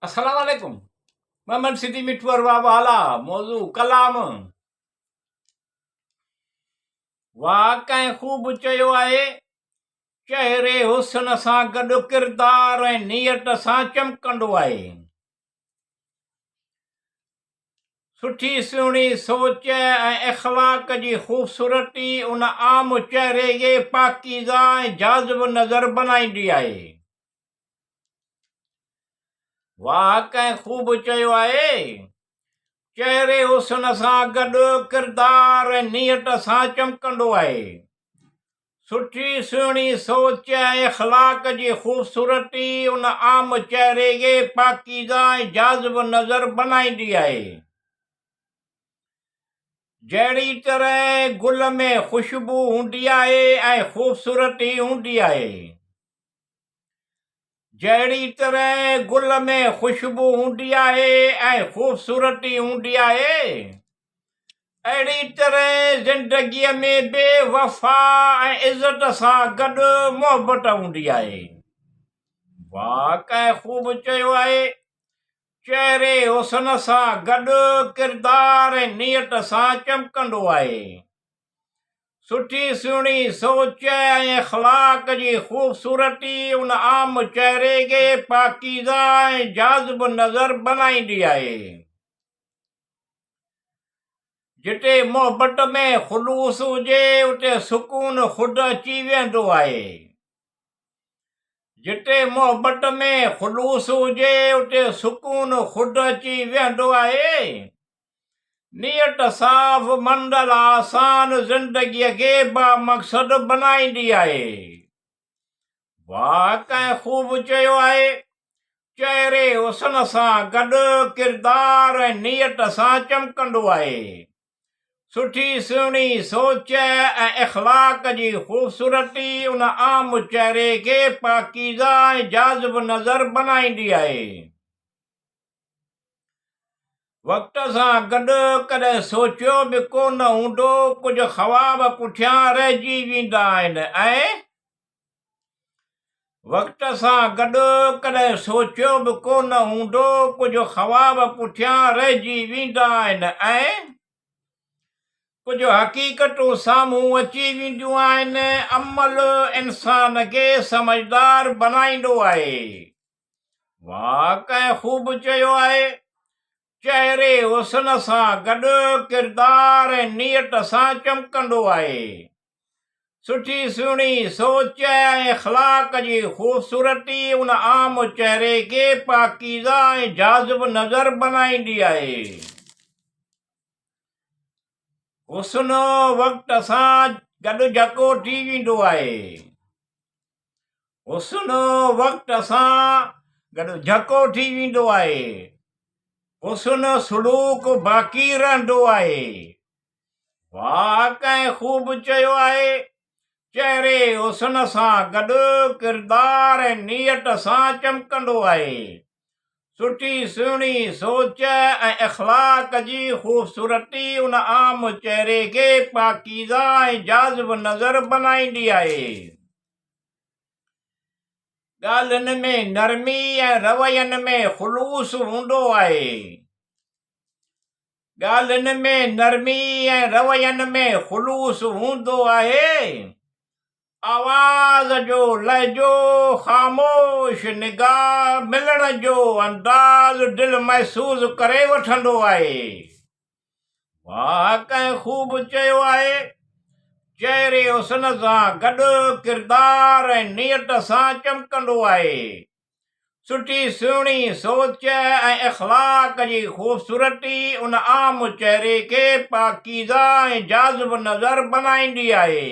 अस्सलाम वालेकुम। मोहम्मद सिद्दीक मिठू अरवा वाला मौजू कलाम। वाह कंहिं ख़ूब चयो आहे, चहिरे हुस्न सां गॾु किरदार ऐं नियत सां चमकंदो आहे। सुठी सुहिणी सोच ऐं इख़लाक़ जी ख़ूबसूरती उन आम चहिरे खे पाकीज़ा ऐं जाज़िब नज़र बनाईंदी आहे। वाह कंहिं ख़ूब चयो आहे, चहिरे हुस्न सां गॾु किरदार ऐं नियत सां चमकंदो आहे। सुठी सुहिणी सोच ऐं इख़लाक़ जी ख़ूबसूरती उन आम चहिरे खे पाकीज़ा ऐं जाज़िब नज़र बनाईंदी आहे। जहिड़ी तरह गुल में ख़ुशबू हूंदी आहे ऐं ख़ूबसूरती हूंदी आहे, जहिड़ी तरह गुल में ख़ुशबू हूंदी आहे ऐं ख़ूबसूरती हूंदी आहे, अहिड़ी तरह ज़िंदगीअ में बेवफ़ा ऐं इज़त सां गॾु मोहबत हूंदी आहे। वाह कंहिं ख़ूब चयो आहे, चहिरे हुस्न सां गॾु किरदार ऐं नियत सां चमकंदो आहे। सुठी सुहिणी सोच ऐं इख़लाक़ जी ख़ूबसूरती उन आम चहिरे खे पाकीज़ा ऐं जाज़िब नज़र बनाईंदी आहे। जिते मोहबत में ख़ुलूस हुजे उते सुकून ख़ुदि अची वेंदो आहे। जिते मोहबत में ख़ुलूस हुजे उते सुकून ख़ुदि अची वेंदो आहे। नियत साफ़ मंडल आसान ज़िंदगीअ खे बामक़सद बनाईंदी आहे। वाह कंहिं ख़ूब चयो आहे, चहिरे हुस्न सां गॾु किरदार ऐं नियत सां चमकंदो आहे। सुठी सुहिणी सोच ऐं इख़लाक़ जी ख़ूबसूरती उन आम चहिरे खे पाकीज़ा ऐं जाज़िब नज़र बनाईंदी आहे। वक़्त सां गॾु कॾहिं सोचियो बि कोन हूंदो, कुझु ख़्वाब पुठियां रहिजी वेंदा आहिनि ऐं वक़्त सां गॾु कॾहिं सोचियो बि कोन हूंदो, कुझु ख़्वाब पुठियां रहिजी वेंदा आहिनि ऐं कुझु हक़ीक़तूं साम्हूं अची वेंदियूं आहिनि। अमल इंसान खे समझदार बनाईंदो आहे। वाह कंहिं ख़ूब चयो आहे, चहिरे हुस्न सां गॾु किरदार ऐं नियत सां चमकंदो आहे। सुठी सुहिणी सोच ऐं इख़लाक़ जी ख़ूबसूरती उन आम चहिरे खे पाकीज़ा ऐं जाज़िब नज़र बनाईंदी आहे। हुस्न वक़्त सां गॾु झको थी वेंदो आहे। हुस्न वक़्त सां गॾु झको थी वेंदो आहे। हुस्न सलूक बाक़ी रहंदो आहे। वाह कंहिं ख़ूब चयो आहे, चहिरे हुस्न सां गॾु किरदार ऐं नियत सां चमकंदो आहे। सुठी सुहिणी सोच ऐं इख़लाक़ जी ख़ूबसूरती उन आम चहिरे खे पाकीज़ा ऐं जाज़िब नज़र बनाईंदी आहे। ॻाल्हियुनि में नरमी ऐं रवैयनि में ख़ुलूस हूंदो आहे। ॻाल्हियुनि में नरमी ऐं रवैयनि में ख़ुलूस हूंदो आहे। आवाज़ जो लहजो, ख़ामोश निगाह, मिलण जो अंदाज़ दिलि महसूस करे वठंदो आहे। वाह कंहिं ख़ूब चयो आहे, चहिरे हुस्न सां गॾु किरदार ऐं नियत सां चमकंदो आहे। सुठी सुहिणी सोच ऐं इख़लाक़ जी ख़ूबसूरती उन आम चहिरे खे पाकीज़ा ऐं जाज़िब नज़र बनाईंदी आहे।